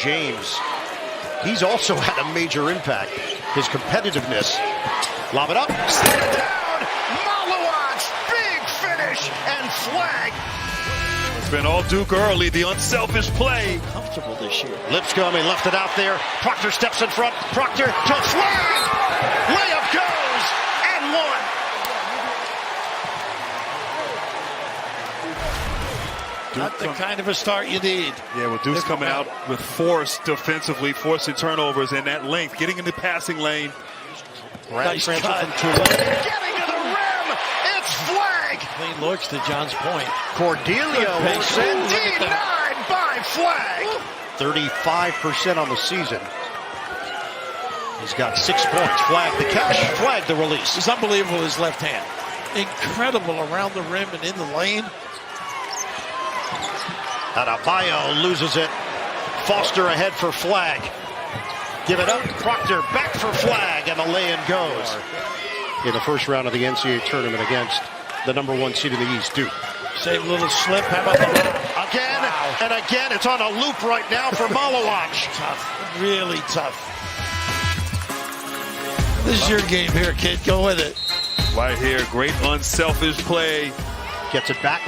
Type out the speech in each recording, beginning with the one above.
James. He's also had a major impact. His competitiveness. Lob it up. Slid it down. Malowacz. Big finish. And Flagg. It's been all Duke early. The unselfish play. Comfortable this year. Lipscomb, he left it out there. Proctor steps in front. Proctor to Flagg. Layup goes. And one. Not the kind of a start you need. Yeah, well, Duke's coming out with force defensively, forcing turnovers in that length, getting in the passing lane. Nice cut. Getting to the rim. It's Flagg. Clean looks to John's point. Cordelia will send Look at that. denied by Flagg. 35% on the season. He's got 6 points. Flagg the catch. Flagg the release. It's unbelievable, his left hand. Incredible around the rim and in the lane. Adebayo loses it. Foster ahead for Flagg. Give it up. Proctor back for Flagg, and the lay-in goes. In the first round of the NCAA tournament against the #1 seed in the East, Duke. Same little slip. How about the again? Wow. And again, it's on a loop right now for Malowacz. Tough. Really tough. This is your game here, kid. Go with it. Right here, great unselfish play. Gets it back.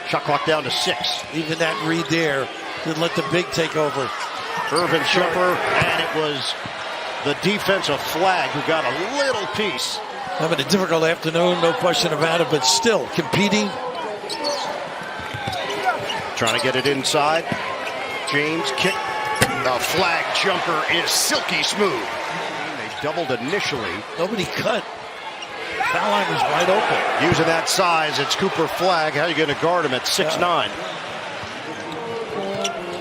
Shot clock down to 6. Even that read there didn't let the big take over. Urban jumper, and it was the defensive Flagg who got a little piece. Having a difficult afternoon, no question about it, but still competing. Trying to get it inside. James kick. The Flagg jumper is silky smooth. They doubled initially. Nobody cut. Foul line was wide open. Using that size, it's Cooper Flagg. How are you going to guard him at 6'9"?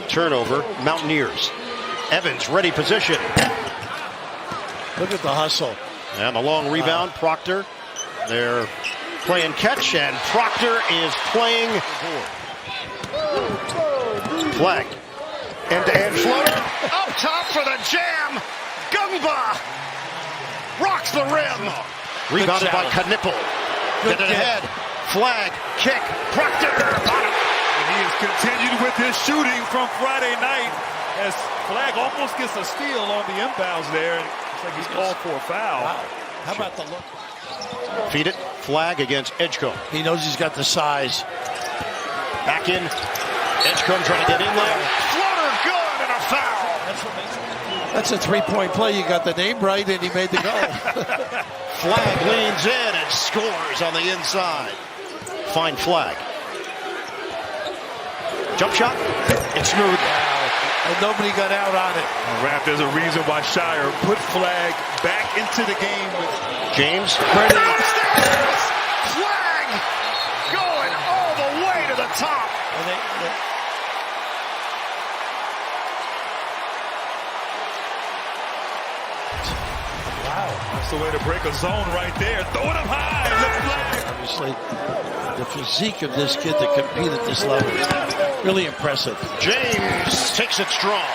Turnover, Mountaineers. Evans, ready position. Look at the hustle. And the long rebound, Proctor. They're playing catch, and Proctor is playing Flagg. End-to-end floater. Up top for the jam. Gungba rocks the rim. Rebounded by Knipple. Get it ahead. Flagg, kick, Proctor, bottom. And he has continued with his shooting from Friday night as Flagg almost gets a steal on the inbounds there. And it's like he's called for a foul. Wow. How about the look? Feed it. Flagg against Edgecombe. He knows he's got the size. Back in. Edgecombe trying to get in there. Floater good and a foul. That's a three-point play. You got the name right, and he made the goal. Flagg leans in and scores on the inside. Fine Flagg. Jump shot. It's smooth. Wow. And nobody got out on it. Rap, there's a reason why Shire put Flagg back into the game with James. Downstairs! Flagg going all the way to the top. Wow. That's the way to break a zone right there. Throw it up high. Obviously, the physique of this kid to compete at this level is really impressive. James takes it strong.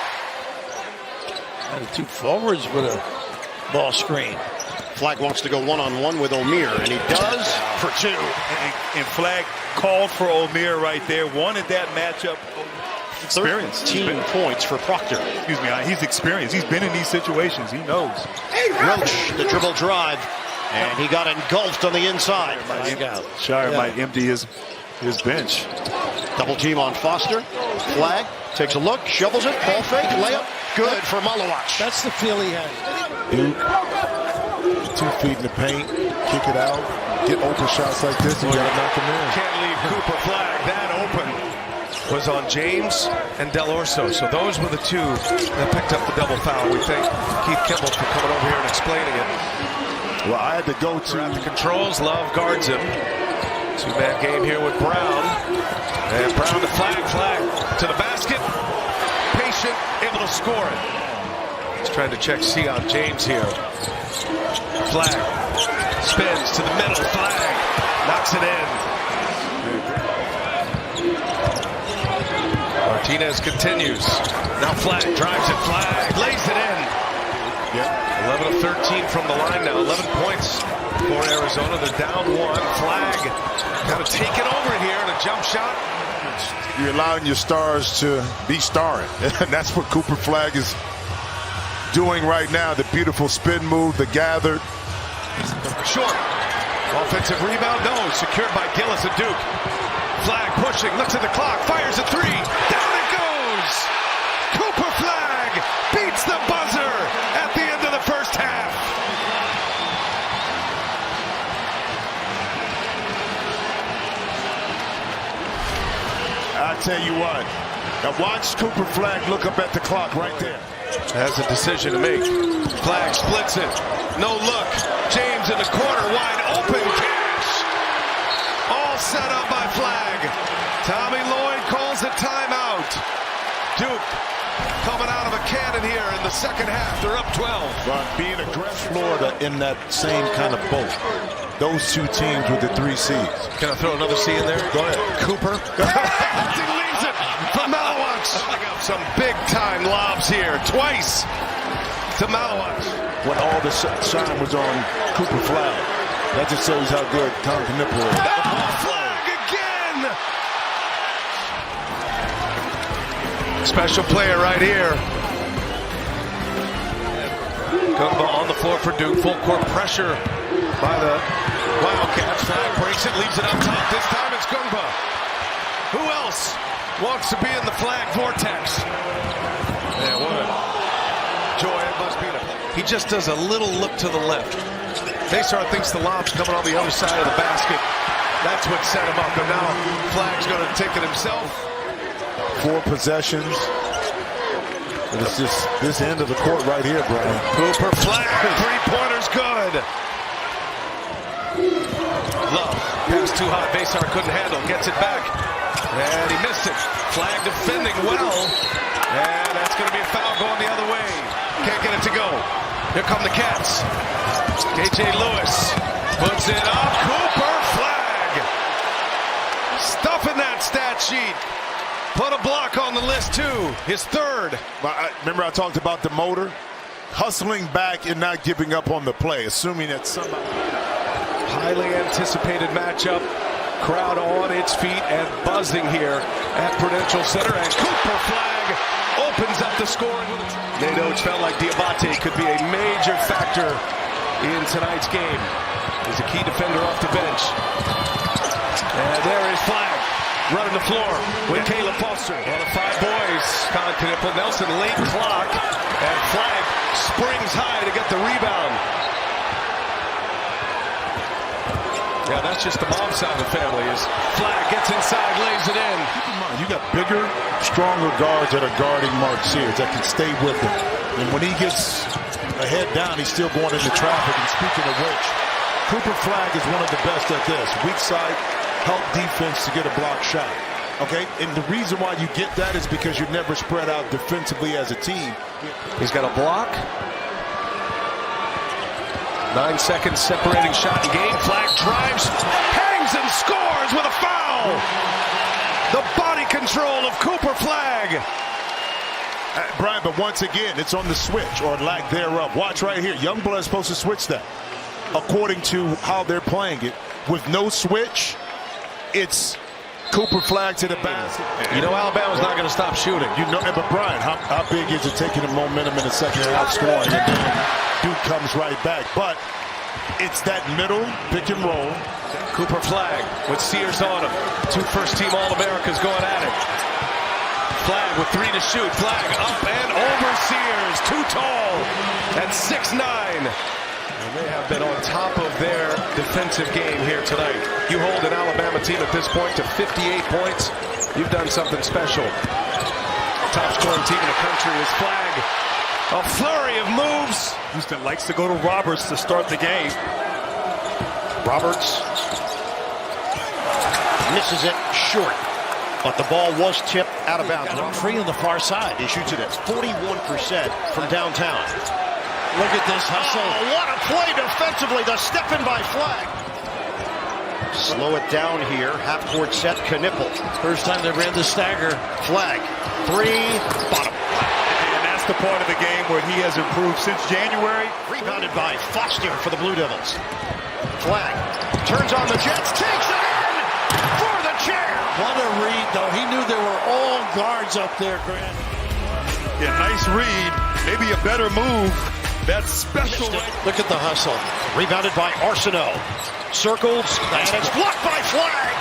And the two forwards with a ball screen. Flagg wants to go one-on-one with O'Meara, and he does for 2. And Flagg called for O'Meara right there. Wanted that matchup. Experience. 13 points for Proctor. Excuse me, he's experienced. He's been in these situations. He knows. Roach, the dribble drive, and he got engulfed on the inside. Shire might empty his bench. Double team on Foster. Flagg takes a look, shovels it, ball fake, layup. Good for Malowacz. That's the feel he had. Duke, 2 feet in the paint, kick it out, get open shots like this, you gotta knock them in. Can't leave Cooper Flagg that open. Was on James and Del Orso. So those were the two that picked up the double foul. We thank Keith Kimball for coming over here and explaining it. Well, I had to go to the controls. Love guards him. 2-man game here with Brown. And Brown to Flagg. Flagg to the basket. Patient, able to score it. He's trying to check C on James here. Flagg spins to the middle. Flagg knocks it in. Martinez continues. Now Flagg drives it. Flagg lays it in. Yep. 11 of 13 from the line now. 11 points for Arizona. They're down 1. Flagg kind of taking over here in a jump shot. You're allowing your stars to be starring. And that's what Cooper Flagg is doing right now. The beautiful spin move, the gathered. Short. Offensive rebound. No. Secured by Gillis at Duke. Flagg pushing. Looks at the clock. Fires a three. Down it goes. Cooper Flagg beats the buzzer at the end of the first half. I tell you what, now watch Cooper Flagg look up at the clock right there. Has a decision to make. Flagg splits it. No look. James in the corner, wide open. Cash. All set up by Flagg. Tommy Lloyd calls a timeout. Duke coming out of a cannon here in the second half. They're up 12. But being aggressive, Florida in that same kind of boat. Those two teams with the 3 seeds. Can I throw another C in there? Go ahead. Cooper. He leaves it for Malowicz. Some big-time lobs here. Twice to Malowicz. When all the shine was on Cooper Flagg. That just shows how good Tom Knipple is. Flagg again. Special player right here. Gumba on the floor for Duke. Full court pressure by the Wildcats. Flagg breaks it, leaves it up top. This time it's Gumba. Who else wants to be in the Flagg vortex? Yeah, what a joy it must be. He just does a little look to the left. Baystar thinks the lob's coming on the other side of the basket. That's what set him up. And now Flagg's going to take it himself. 4 possessions. And it's just this end of the court right here, Brian. Cooper Flagg, 3-pointers good. Love, pass too high. Baystar couldn't handle, gets it back. And he missed it. Flagg defending well. And that's going to be a foul going the other way. Can't get it to go. Here come the Cats. KJ Lewis puts it up. Cooper Flagg. Stuffing that stat sheet. Put a block on the list, too. His third. Remember I talked about the motor? Hustling back and not giving up on the play, assuming that somebody... Highly anticipated matchup. Crowd on its feet and buzzing here at Prudential Center. And Cooper Flagg opens up the scoring. Nate Oates felt like Diabate could be a major factor in tonight's game. He's a key defender off the bench. And there is Flagg. Running the floor with Caleb Foster. One of 5 boys. Colin Knipple, Nelson, late clock. And Flagg springs high to get the rebound. Yeah, that's just the mom side of the family. Is Flagg gets inside, lays it in. Keep in mind, you got bigger, stronger guards that are guarding Mark Sears that can stay with him. And when he gets a head down, he's still going into traffic. And speaking of which, Cooper Flagg is one of the best at this. Weak side. Help defense to get a block shot. Okay? And the reason why you get that is because you're never spread out defensively as a team. He's got a block. 9 seconds separating shot in game. Flagg drives, hangs and scores with a foul. The body control of Cooper Flagg. Brian, but once again, it's on the switch or lack thereof. Watch right here. Youngblood is supposed to switch that. According to how they're playing it. With no switch, it's Cooper Flagg to the basket. You know Alabama's not going to stop shooting. You know, but Brian, how big is it taking the momentum in the second half scoring, and then Duke comes right back? But it's that middle pick and roll. Cooper Flagg with Sears on him. 2 first-team All-Americans going at it. Flagg with 3 to shoot. Flagg up and over Sears. Too tall at 6'9". And they have been on top of their defensive game here tonight. You hold an Alabama team at this point to 58 points. You've done something special. Top scoring team in the country is Flagg. A flurry of moves. Houston likes to go to Roberts to start the game. Roberts misses it short, but the ball was tipped out of bounds. Free on the far side. He shoots it at 41% from downtown. Look at this hustle. Oh, what a play defensively. The step in by Flagg. Slow it down here. Half-court set. Knipple. First time they ran the stagger. Flagg. 3. Bottom. And that's the part of the game where he has improved since January. Rebounded by Foster for the Blue Devils. Flagg turns on the Jets. Takes it in for the jam. What a read, though. He knew there were all guards up there, Grant. Yeah, nice read. Maybe a better move. That special. Look at the hustle. Rebounded by Arsenault. Circled, and it's blocked by Flagg.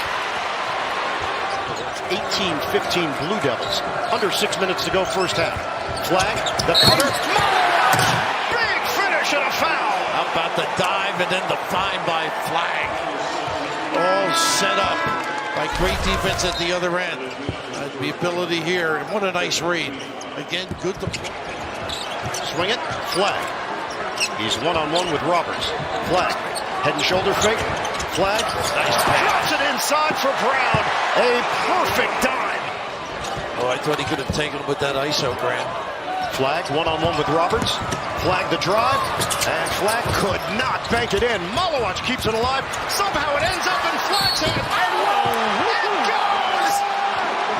18-15 Blue Devils. Under 6 minutes to go first half. Flagg, the cutter. Big finish and a foul. How about the dive and then the find by Flagg? All set up by great defense at the other end. The ability here, and what a nice read. Again, good to Swing it, Flagg. He's one-on-one with Roberts. Flagg, head and shoulder fake. Flagg, nice pass. Drops it inside for Brown. A perfect dime. Oh, I thought he could have taken him with that ISO, Grant. Flagg, one-on-one with Roberts. Flagg the drive, and Flagg could not bank it in. Malowacz keeps it alive. Somehow it ends up in Flagg's hand. And it goes!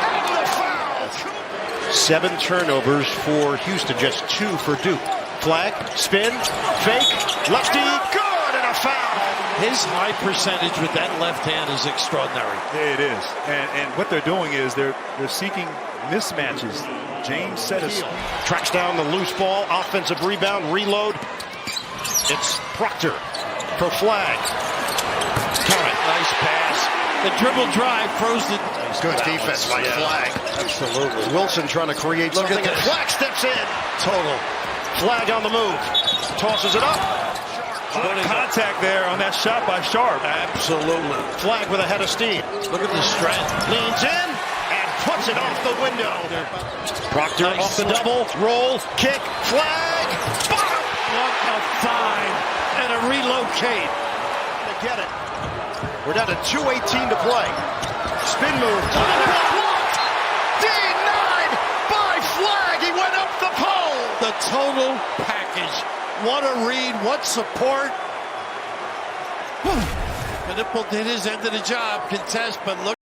And the foul! 7 turnovers for Houston, just 2 for Duke. Flagg, spin, fake, lefty, good, and a foul. His high percentage with that left hand is extraordinary. It is. And what they're doing is they're seeking mismatches. James set a screen. Tracks down the loose ball, offensive rebound, reload. It's Proctor for Flagg. Count it. Nice pass. The dribble drive froze the... Good defense by Flagg. Absolutely. Wilson trying to create Look something, at and this. Flagg steps in. Total. Flagg on the move. Tosses it up. A lot of contact there on that shot by Sharp. Absolutely. Flagg with a head of steam. Look at the strength. Leans in and puts it off the window. Proctor Nice. off the double. Roll. Kick. Flagg. Bottom. What a find. And a relocate. To get it. We're down to 2:18 to play. Spin move. Blocked. Denied by Flagg. He went up the pole. The total package. What a read. What support. Knipple did his end of the job. Contest, but look.